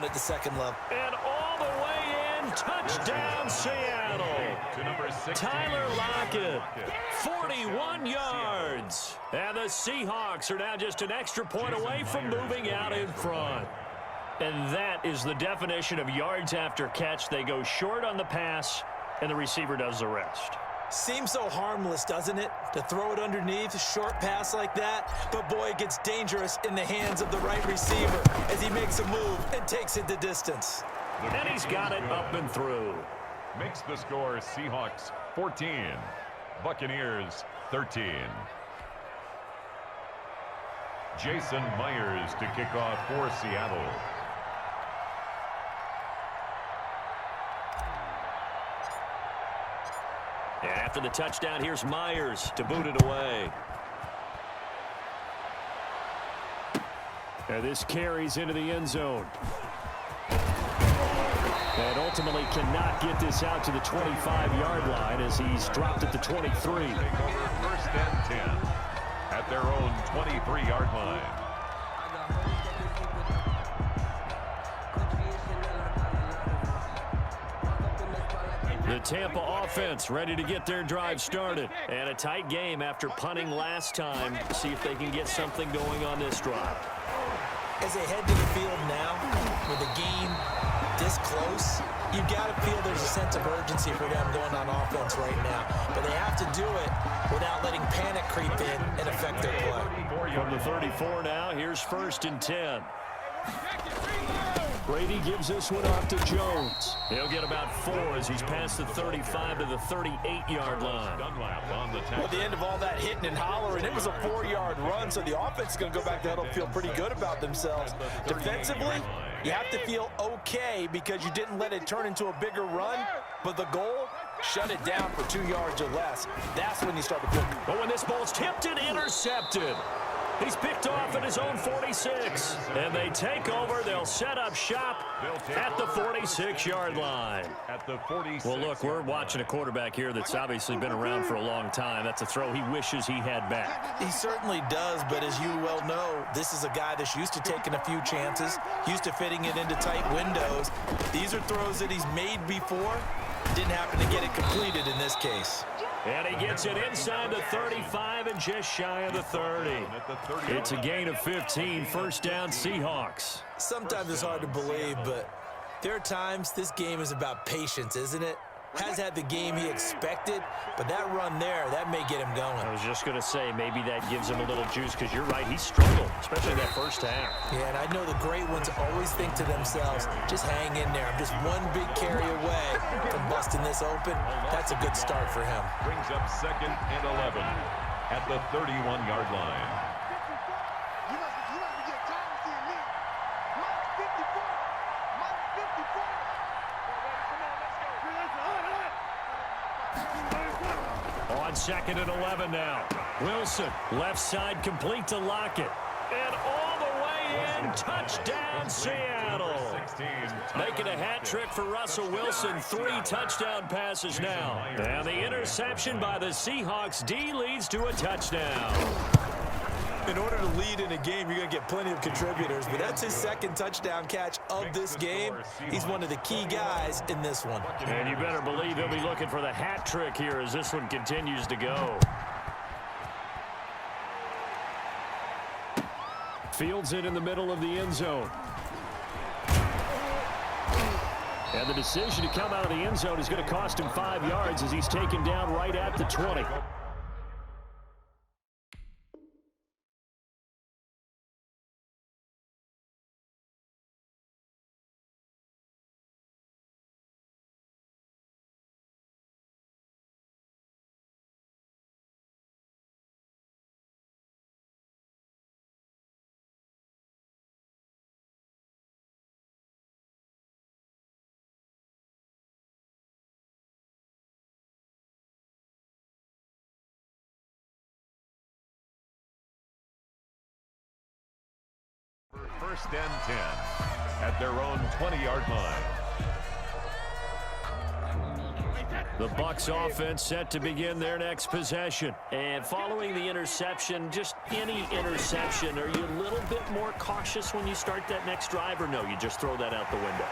run at the second level. And all the way in, touchdown Seattle. To number 16, Tyler Lockett, 41 yards. And the Seahawks are now just an extra point away from moving out in front. And that is the definition of yards after catch. They go short on the pass, and the receiver does the rest. Seems so harmless, doesn't it, to throw it underneath, a short pass like that? But, boy, it gets dangerous in the hands of the right receiver as he makes a move and takes it the distance. And he's got it up and through. Makes the score Seahawks 14, Buccaneers 13. Jason Myers to kick off for Seattle. And after the touchdown, here's Myers to boot it away. And this carries into the end zone. And ultimately cannot get this out to the 25-yard line as he's dropped at the 23. Take over 1st and 10 at their own 23-yard line. The Tampa offense ready to get their drive started. And a tight game after punting last time. See if they can get something going on this drive. As they head to the field now, with the game this close, you've got to feel there's a sense of urgency for them going on offense right now. But they have to do it without letting panic creep in and affect their play. From the 34 now, here's 1st and 10. Brady gives this one off to Jones. He'll get about 4 as he's past the 35 to the 38-yard line. Well, at the end of all that hitting and hollering, it was a 4-yard run, so the offense is going to go back to huddle, feel pretty good about themselves. Defensively, you have to feel okay because you didn't let it turn into a bigger run, but the goal, shut it down for 2 yards or less. That's when you start to feel good. But when this ball's tipped and intercepted, he's picked off at his own 46. And they take over. They'll set up shop at the 46-yard line. At the 46. Well, look, we're watching a quarterback here that's obviously been around for a long time. That's a throw he wishes he had back. He certainly does, but as you well know, this is a guy that's used to taking a few chances, used to fitting it into tight windows. These are throws that he's made before. Didn't happen to get it completed in this case. And he gets it inside the 35 and just shy of the 30. It's a gain of 15, 1st down Seahawks. Sometimes it's hard to believe, but there are times this game is about patience, isn't it? Has had the game he expected, but that run there, that may get him going. I was just going to say, maybe that gives him a little juice, because you're right, he struggled, especially that first half. Yeah, and I know the great ones always think to themselves, just hang in there. I'm just one big carry away from busting this open. That's a good start for him. Brings up 2nd and 11 at the 31-yard line. On 2nd and 11 now. Wilson, left side complete to Lockett. And all the way in, touchdown Seattle. Making a hat trick for Russell Wilson. 3 touchdown passes now. And the interception by the Seahawks D leads to a touchdown. In order to lead in a game, you're going to get plenty of contributors, but that's his 2nd touchdown catch of this game. He's one of the key guys in this one. And you better believe he'll be looking for the hat trick here as this one continues to go. Fields it in the middle of the end zone. And the decision to come out of the end zone is going to cost him 5 yards as he's taken down right at the 20. First and 10 at their own 20-yard line. The Bucs offense set to begin their next possession. And following the interception, just any interception, are you a little bit more cautious when you start that next drive, or no, you just throw that out the window?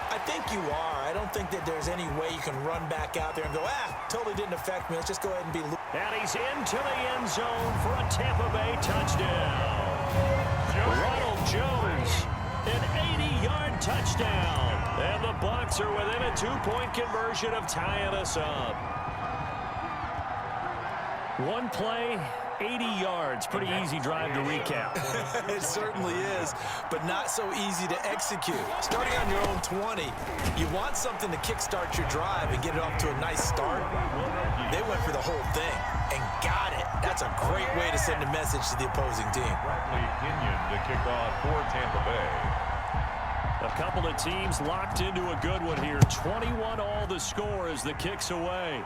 I think you are. I don't think that there's any way you can run back out there and go, totally didn't affect me. Let's just go ahead and be... And he's into the end zone for a Tampa Bay touchdown. Ronald Jones, an 80-yard touchdown. And the Bucs are within a 2-point conversion of tying us up. One play, 80 yards. Pretty easy drive to recap. It certainly is, but not so easy to execute. Starting on your own 20, you want something to kickstart your drive and get it off to a nice start. They went for the whole thing and got it. That's a great way to send a message to the opposing team. To kick off for Tampa Bay. A couple of teams locked into a good one here. 21 all the score as the kick's away.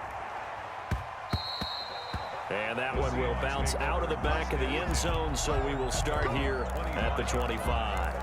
And that one will bounce out of the back of the end zone, so we will start here at the 25.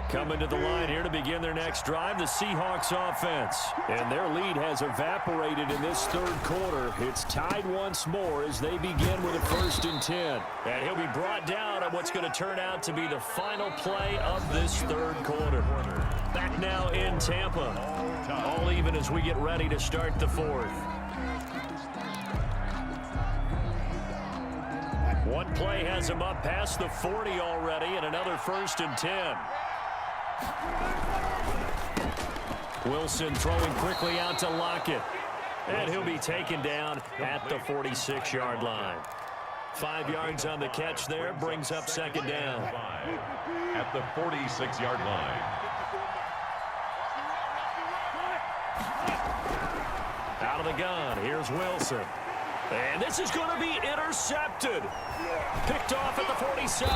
Coming to the line here to begin their next drive, the Seahawks offense. And their lead has evaporated in this third quarter. It's tied once more as they begin with a 1st and 10. And he'll be brought down on what's going to turn out to be the final play of this third quarter. Back now in Tampa. All even as we get ready to start the fourth. One play has him up past the 40 already, and another 1st and 10. Wilson throwing quickly out to Lockett. And he'll be taken down at the 46-yard line. 5 yards on the catch there, brings up 2nd down. At the 46-yard line. Out of the gun, here's Wilson. And this is going to be intercepted. Picked off at the 47.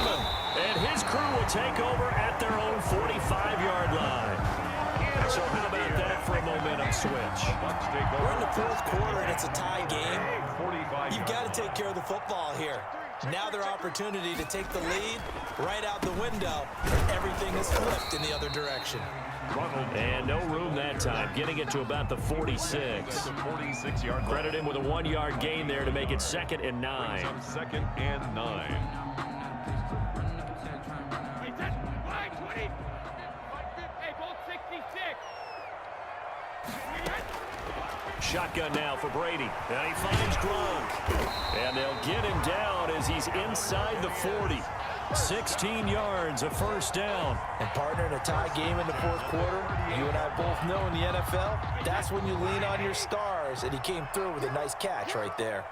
And his crew will take over at their own 45-yard line. So how about that for a momentum switch? We're in the fourth quarter, and it's a tie game. You've got to take care of the football here. Now their opportunity to take the lead right out the window. Everything is flipped in the other direction. And no room that time, getting it to about the 46. Credit him with a 1-yard gain there to make it 2nd and 9. 2nd and 9. Shotgun now for Brady. And he finds Gronk. And they'll get him down as he's inside the 40. 16 yards, a 1st down. And partner, in a tie game in the fourth quarter, you and I both know in the NFL, that's when you lean on your stars. And he came through with a nice catch right there.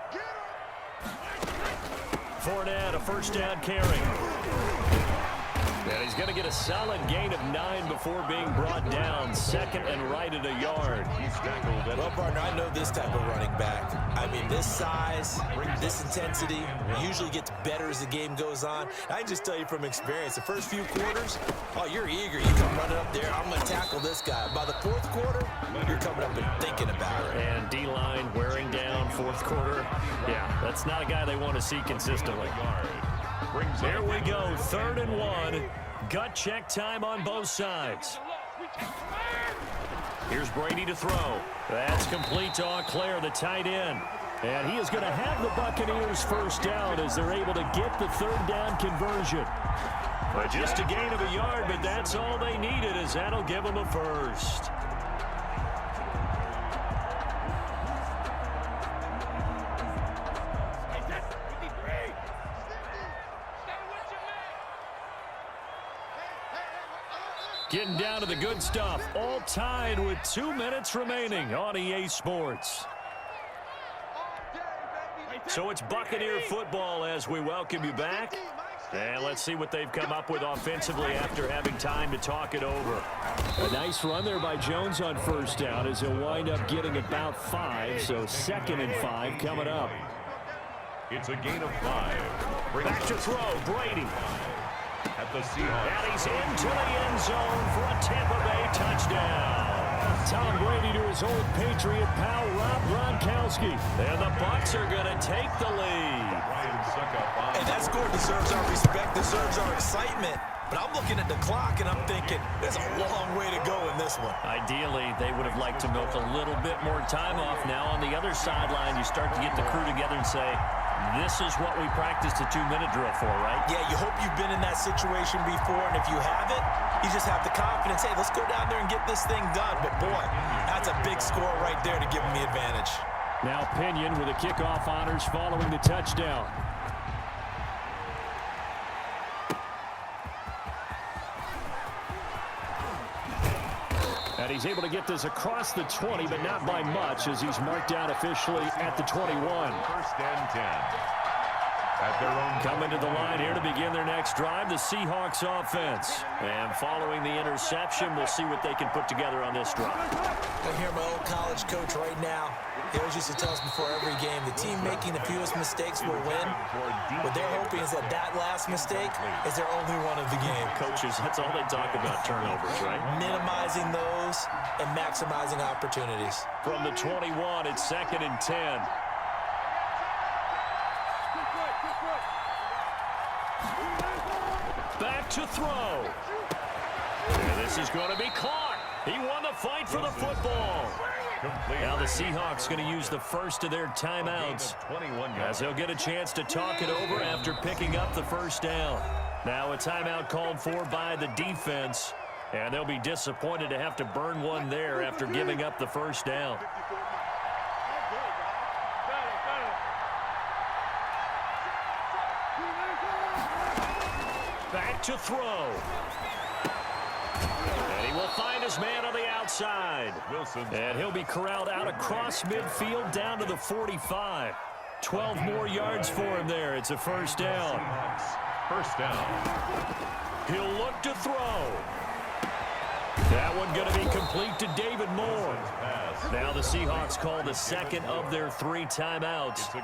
Fournette, a 1st down carry. And he's going to get a solid gain of 9 before being brought down. 2nd and right at a yard. Well, partner, I know this type of running back. I mean, this size, this intensity usually gets better as the game goes on. I can just tell you from experience, the first few quarters, you're eager. You come running up there, I'm going to tackle this guy. By the fourth quarter, you're coming up and thinking about it. And D-line wearing down fourth quarter. Yeah, that's not a guy they want to see consistently. Here we go, 3rd and 1. Gut check time on both sides. Here's Brady to throw. That's complete to Auclair, the tight end. And he is going to have the Buccaneers 1st down as they're able to get the 3rd down conversion. But just a gain of a yard, but that's all they needed, as that'll give them a 1st. Getting down to the good stuff, all tied with 2 minutes remaining on EA Sports. So it's Buccaneer football as we welcome you back. And let's see what they've come up with offensively after having time to talk it over. A nice run there by Jones on 1st down as he'll wind up getting about 5, so 2nd and 5 coming up. It's a gain of 5. Back to throw, Brady. At the Seahawks. And he's into the end zone for a Tampa Bay touchdown. Tom Brady to his old Patriot pal, Rob Gronkowski. And the Bucs are going to take the lead. Hey, that score deserves our respect, deserves our excitement. But I'm looking at the clock, and I'm thinking, there's a long way to go in this one. Ideally, they would have liked to milk a little bit more time off. Now on the other sideline, you start to get the crew together and say, this is what we practiced a 2-minute drill for, right? Yeah, you hope you've been in that situation before, and if you haven't, you just have the confidence, hey, let's go down there and get this thing done. But, boy, that's a big score right there to give them the advantage. Now Pinion with the kickoff honors following the touchdown. And he's able to get this across the 20, but not by much, as he's marked out officially at the 21. First and 10. At their own. Coming to the line here to begin their next drive, the Seahawks offense. And following the interception, we'll see what they can put together on this drive. I hear my old college coach right now. He always used to tell us before every game, the team making the fewest mistakes will win. What they're hoping is that that last mistake is their only one of the game. Coaches, that's all they talk about, turnovers, right? Minimizing those and maximizing opportunities. From the 21, it's 2nd and 10. Back to throw. And this is going to be caught. He won the fight for the football. Now the Seahawks going to use the first of their timeouts as they'll get a chance to talk it over after picking up the first down. Now a timeout called for by the defense, and they'll be disappointed to have to burn one there after giving up the first down. Back to throw. And he will find his man on the outside. And he'll be corralled out across midfield down to the 45. 12 more yards for him there. It's a first down. First down. He'll look to throw. That one going to be complete to David Moore. Now the Seahawks call the second of their 3 timeouts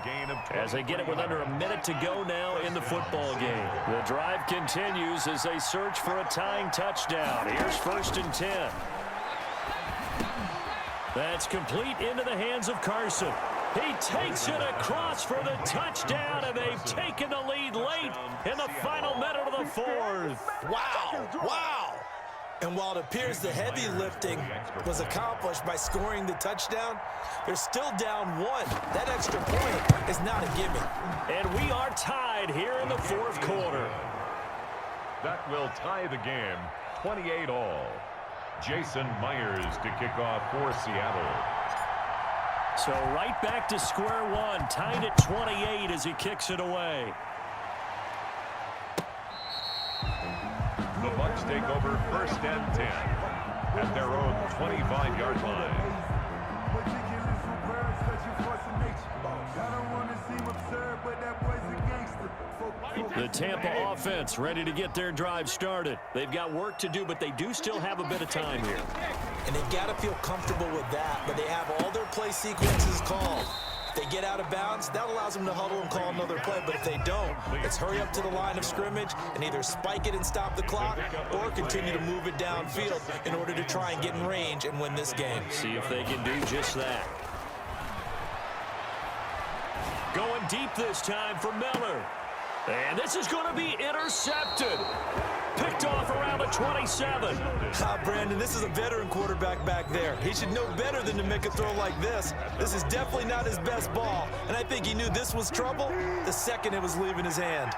as they get it with under a minute to go now in the football game. The drive continues as they search for a tying touchdown. Here's 1st and 10. That's complete into the hands of Carson. He takes it across for the touchdown, and they've taken the lead late in the final minute of the 4th. Wow, wow. And while it appears the heavy lifting was accomplished by scoring the touchdown, they're still down 1. That extra point is not a gimme. And we are tied here in the 4th quarter. That will tie the game, 28 all. Jason Myers to kick off for Seattle. So right back to square one, tied at 28 as he kicks it away. The Bucs take over 1st and 10 at their own 25-yard line. The Tampa offense ready to get their drive started. They've got work to do, but they do still have a bit of time here. And they've got to feel comfortable with that, but they have all their play sequences called. If they get out of bounds, that allows them to huddle and call another play. But if they don't, let's hurry up to the line of scrimmage and either spike it and stop the clock or continue to move it downfield in order to try and get in range and win this game. See if they can do just that. Going deep this time for Miller. And this is going to be intercepted. Picked off around the 27. Brandon, this is a veteran quarterback back there. He should know better than to make a throw like this. This is definitely not his best ball, and I think he knew this was trouble the second it was leaving his hand.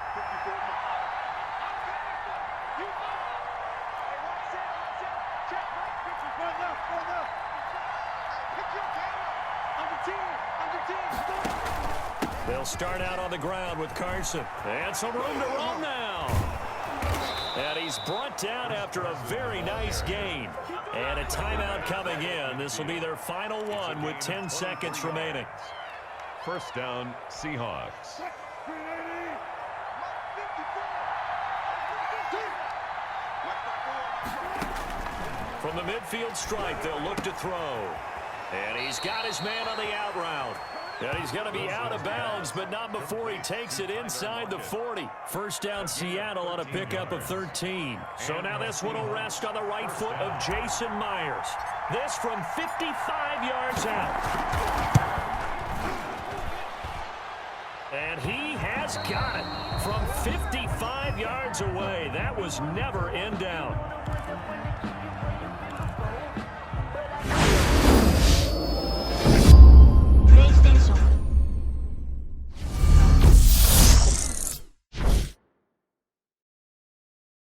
They'll start out on the ground with Carson. And some room to roam now. And he's brought down after a very nice gain. And a timeout coming in. This will be their final one with 10 seconds remaining. First down, Seahawks. From the midfield stripe, they'll look to throw. And he's got his man on the out route. And he's going to be out of bounds, but not before he takes it inside the 40. First down, Seattle on a pickup of 13. So now this one will rest on the right foot of Jason Myers. This from 55 yards out. And he has got it from 55 yards away. That was never in down.